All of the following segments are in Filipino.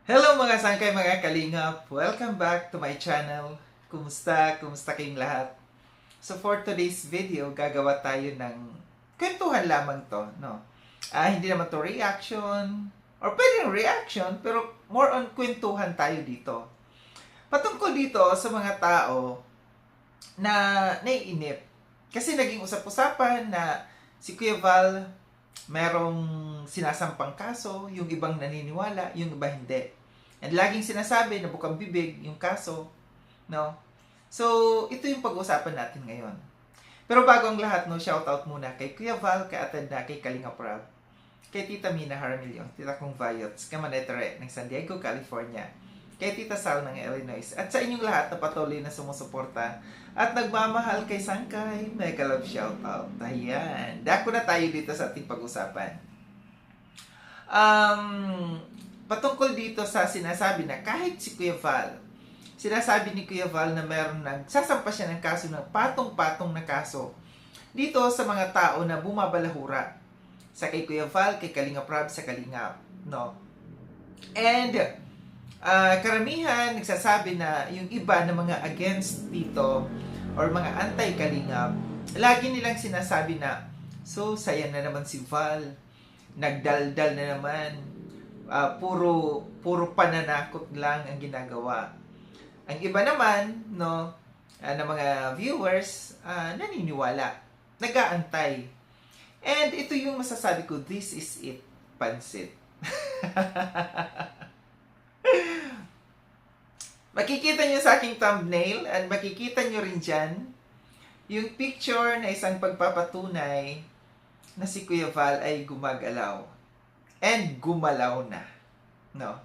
Hello mga sangkay, mga kalingap! Welcome back to my channel. Kumusta? Kumusta kayong lahat? So for today's video, gagawa tayo ng kwentuhan lamang to, no? Hindi naman to reaction, or pwedeng reaction, pero more on kwentuhan tayo dito. Patungkol dito sa mga tao na naiinip. Kasi naging usap-usapan na si Kuya Val merong sinasampang kaso, yung ibang naniniwala, yung iba hindi. And laging sinasabi na bukang bibig yung kaso, no? So, ito yung pag-uusapan natin ngayon. Pero bago ang lahat, no, shoutout muna kay Kuya Val, kay Ate Na, kay Kalinga Prab, kay Tita Mina Haramilyon, Tita Kong Vayots, Kamanetere ng San Diego, California, kay Tita Sal ng Illinois, at sa inyong lahat na patuloy na sumusuporta at nagmamahal kay Sangkay, mega love shoutout. Ayan. Dako na tayo dito sa ating pag-usapan. Patungkol dito sa sinasabi na kahit si Kuya Val, sinasabi ni Kuya Val na meron nagsasampa siya ng kaso ng patong-patong na kaso dito sa mga tao na bumabalahura sa kay Kuya Val, kay Kalinga Prab, sa Kalingap, no? And karamihan nagsasabi na yung iba na mga against dito or mga anti-Kalingap, lagi nilang sinasabi na, so saya na naman si Val, nagdaldal na naman, puro pananakot lang ang ginagawa. Ang iba naman, no, na mga viewers, naniniwala, nag-aantay. And ito yung masasabi ko, this is it, pansit. Makikita nyo sa aking thumbnail at makikita nyo rin dyan yung picture na isang pagpapatunay na si Kuya Val ay gumagalaw. And gumalaw na. No?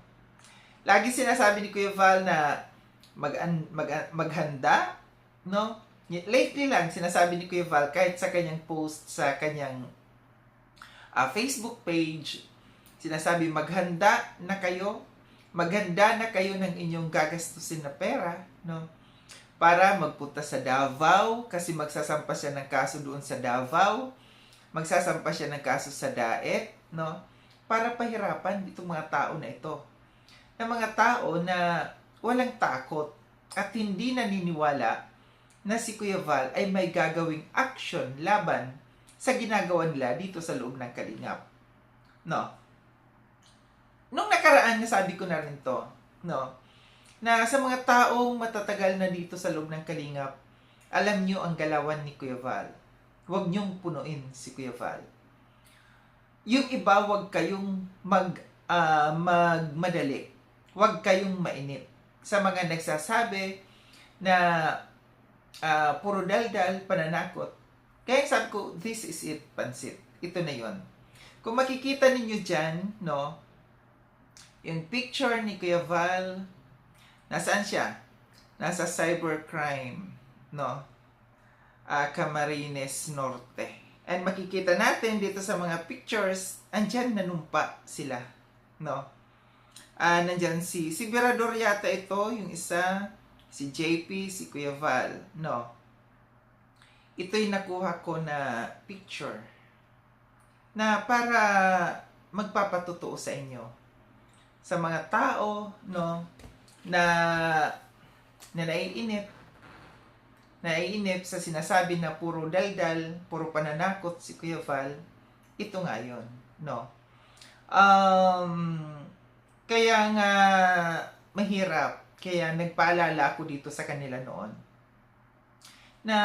Lagi sinasabi ni Kuya Val na maghanda. No? Lately lang, sinasabi ni Kuya Val kahit sa kanyang post sa kanyang Facebook page, sinasabi maghanda na kayo. Maghanda na kayo ng inyong gagastusin na pera, no? Para magpunta sa Davao kasi magsasampa siya ng kaso doon sa Davao. Magsasampa siya ng kaso sa Daet, no? Para pahirapan itong mga tao na ito. Na mga tao na walang takot at hindi naniniwala na si Kuya Val ay may gagawing action laban sa ginagawa nila dito sa loob ng Kalingap. No? Nung nakaraan, nasabi ko na rin to, no? Na sa mga taong matatagal na dito sa loob ng Kalingap, alam nyo ang galawan ni Kuya Val. Huwag nyong punuin si Kuya Val. Yung iba, huwag kayong magmadali. Huwag kayong mainip. Sa mga nagsasabi na puro daldal, pananakot. Kaya sabi ko, this is it, pansit. Ito na yon. Kung makikita ninyo dyan, no, yung picture ni Kuya Val, nasaan siya? Nasa cybercrime, no? Camarines Norte. And makikita natin dito sa mga pictures, andyan nanumpa sila, no? Nandyan si Virador yata ito, yung isa, si JP, si Kuya Val, no? Ito yung nakuha ko na picture na para magpapatotoo sa inyo sa mga tao, no, na naiinip sa sinasabi na puro daldal, puro pananakot si Kuya Val. Ito nga yun, no. Kaya nga mahirap, kaya nagpaalala ako dito sa kanila noon na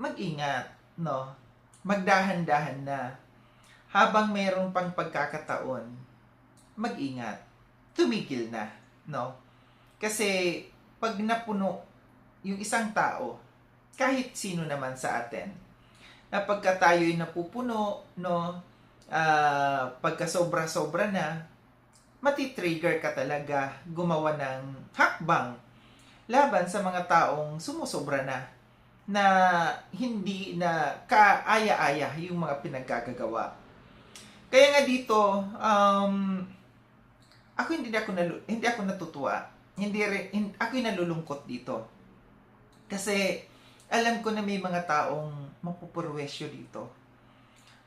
mag-ingat, no, magdahan-dahan na habang mayroon pang pagkakataon, mag-ingat. Tumigil na, no? Kasi pag napuno yung isang tao, kahit sino naman sa atin, na pagka tayo'y napupuno, no, pagka sobra-sobra na, matitrigger ka talaga gumawa ng hakbang laban sa mga taong sumusobra na hindi na kaaya-aya yung mga pinaggagawa. Kaya nga dito, ako hindi ako natutuwa. Ako nalulungkot dito. Kasi alam ko na may mga taong mapupurwesyo dito.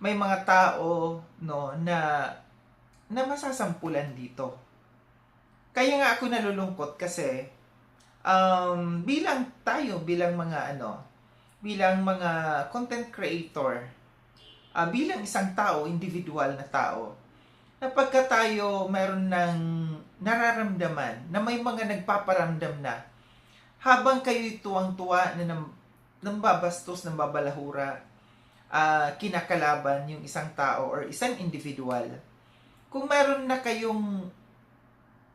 May mga tao, no, na masasampulan dito. Kaya nga ako nalulungkot kasi bilang tayo, bilang mga content creator, bilang isang tao, individual na tao, na pagka tayo meron ng nararamdaman na may mga nagpaparamdam na habang kayo'y tuwang-tuwa na nambabastos, nambabalahura, kinakalaban yung isang tao or isang individual, kung meron na kayong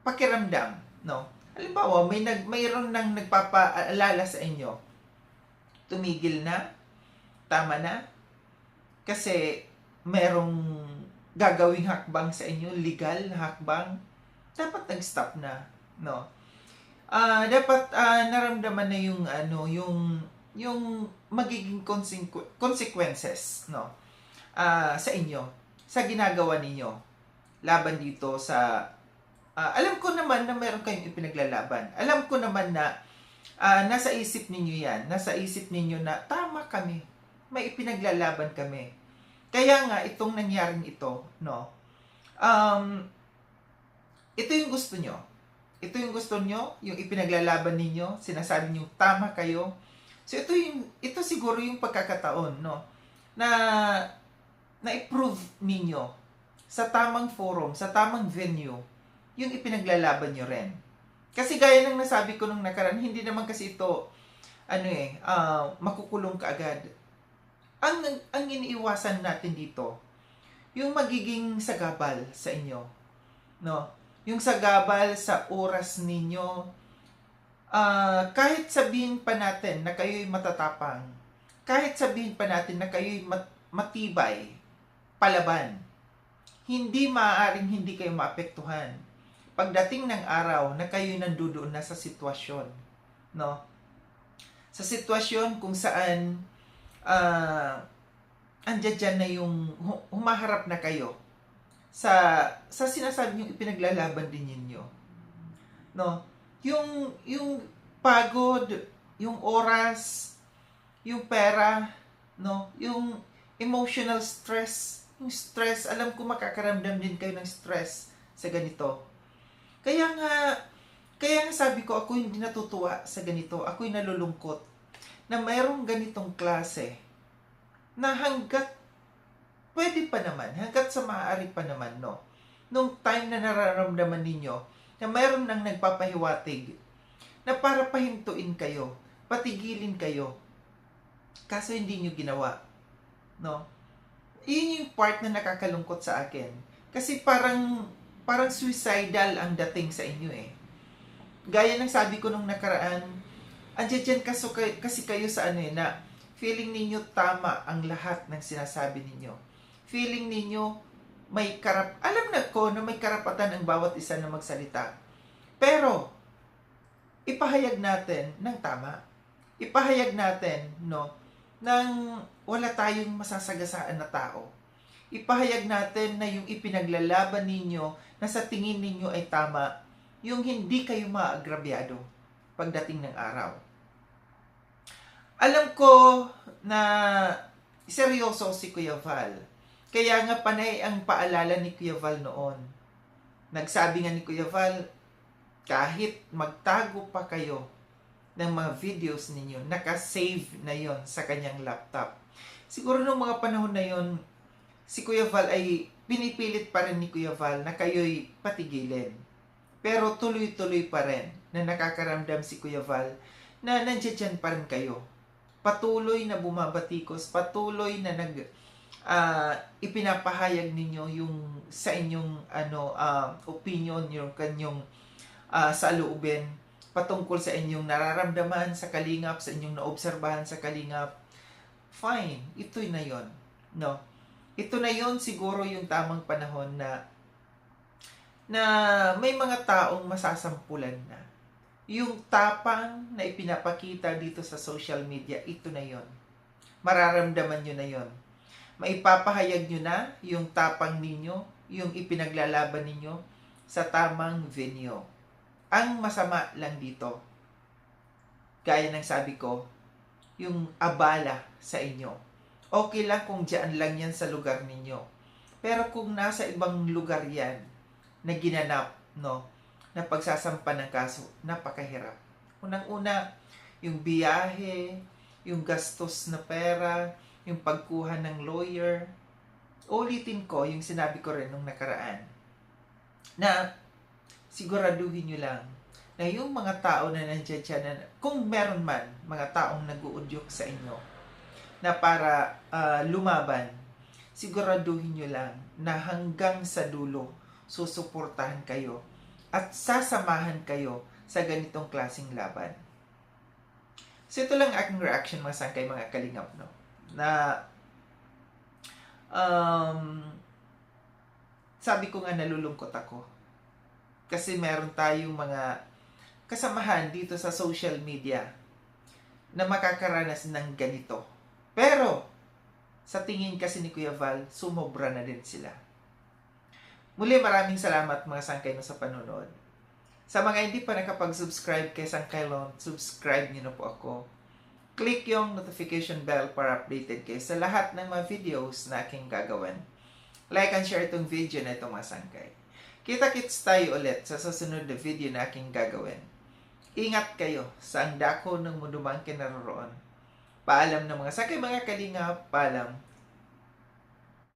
pakiramdam, no? Halimbawa, mayroon nang nagpapaalala sa inyo, tumigil na, tama na, kasi merong gagawing hakbang sa inyo, legal na hakbang, dapat nag-stop na, no? Dapat naramdaman na yung magiging consequences, no? Sa inyo, sa ginagawa ninyo laban dito sa alam ko naman na meron kayong ipinaglalaban. Alam ko naman na nasa isip ninyo yan. Nasa isip ninyo na tama kami. May ipinaglalaban kami. Kaya nga, itong nangyaring ito, no? Ito yung gusto nyo. Ito yung gusto nyo, yung ipinaglalaban ninyo, sinasabi nyo, tama kayo. So, ito siguro yung pagkakataon, no? Na i-prove ninyo sa tamang forum, sa tamang venue, yung ipinaglalaban nyo rin. Kasi gaya ng nasabi ko nung nakaraan, hindi naman kasi ito, makukulong ka agad. Ang iniiwasan natin dito, yung magiging sagabal sa inyo. No? Yung sagabal sa oras ninyo, kahit sabihin pa natin na kayo'y matatapang, kahit sabihin pa natin na kayo'y matibay, palaban, hindi maaaring hindi kayo maapektuhan pagdating ng araw na kayo nandoon na sa sitwasyon, no? Sa sitwasyon kung saan andyan na yung humaharap na kayo sa sinasabi yung ipinaglalaban din ninyo, no? Yung pagod, yung oras, yung pera, no? Yung emotional stress, yung stress, alam ko makakaramdam din kayo ng stress sa ganito. Kaya nga sabi ko, ako hindi natutuwa sa ganito. Ako'y nalulungkot na mayroong ganitong klase na hanggat pwede pa naman, hanggat sa maaari pa naman, no? Nung time na nararamdaman ninyo na mayroon nang nagpapahiwatig na para pahintuin kayo, patigilin kayo, kaso hindi nyo ginawa, no? Yun yung part na nakakalungkot sa akin. Kasi parang suicidal ang dating sa inyo eh. Gaya ng sabi ko nung nakaraan, andyan kasi kayo sa na feeling ninyo tama ang lahat ng sinasabi ninyo. Feeling ninyo alam na ko na may karapatan ang bawat isa na magsalita. Pero, ipahayag natin ng tama. Ipahayag natin, no, nang wala tayong masasagasaan na tao. Ipahayag natin na yung ipinaglalaban ninyo na sa tingin ninyo ay tama, yung hindi kayo maagrabyado pagdating ng araw. Alam ko na seryoso si Kuya Val. Kaya nga panay ang paalala ni Kuya Val noon. Nagsabi nga ni Kuya Val, kahit magtago pa kayo ng mga videos ninyo, nakasave na yon sa kanyang laptop. Siguro nung mga panahon na yon, si Kuya Val ay pinipilit pa rin ni Kuya Val na kayo'y patigilin. Pero tuloy-tuloy pa rin na nakakaramdam si Kuya Val na nandiyan pa rin kayo. Patuloy na bumabatikos, patuloy na ipinapahayag ninyo yung sa inyong opinion, yung kanyang saloobin patungkol sa inyong nararamdaman sa Kalingap, sa inyong naobserbahan sa Kalingap. Fine, ito'y na yon, no? Ito na yon siguro yung tamang panahon na may mga taong masasampulan na. Yung tapang na ipinapakita dito sa social media, ito na yon. Mararamdaman nyo na yon. Maipapahayag nyo na yung tapang ninyo, yung ipinaglalaban ninyo sa tamang venue. Ang masama lang dito, gaya ng sabi ko, yung abala sa inyo. Okay lang kung dyan lang yan sa lugar ninyo. Pero kung nasa ibang lugar yan na ginanap, no, na pagsasampa ng kaso, napakahirap. Unang-una, yung biyahe, yung gastos na pera, yung pagkuha ng lawyer. Ulitin ko yung sinabi ko rin nung nakaraan, na siguraduhin nyo lang na yung mga tao na nandiyan dyan, na, kung meron man mga taong nag-uudyok sa inyo na para lumaban, siguraduhin nyo lang na hanggang sa dulo susuportahan kayo at sasamahan kayo sa ganitong klaseng laban. So ito lang aking reaction mga sangkay, mga kalingap, no? Na sabi ko nga nalulungkot ako. Kasi meron tayong mga kasamahan dito sa social media na makakaranas ng ganito. Pero, sa tingin kasi ni Kuya Val, sumobra na din sila. Muli, maraming salamat mga sangkay no sa panonood. Sa mga hindi pa nakapag-subscribe kay Sangkay Lon, subscribe niyo na po ako. Click yung notification bell para updated kayo sa lahat ng mga videos na aking gagawin. Like and share itong video na ito mga sangkay. Kita-kits tayo ulit sa susunod na video na aking gagawin. Ingat kayo sa ang dako ng mundo man kinaroroon. Paalam na mga sangkay, mga kalingap, paalam.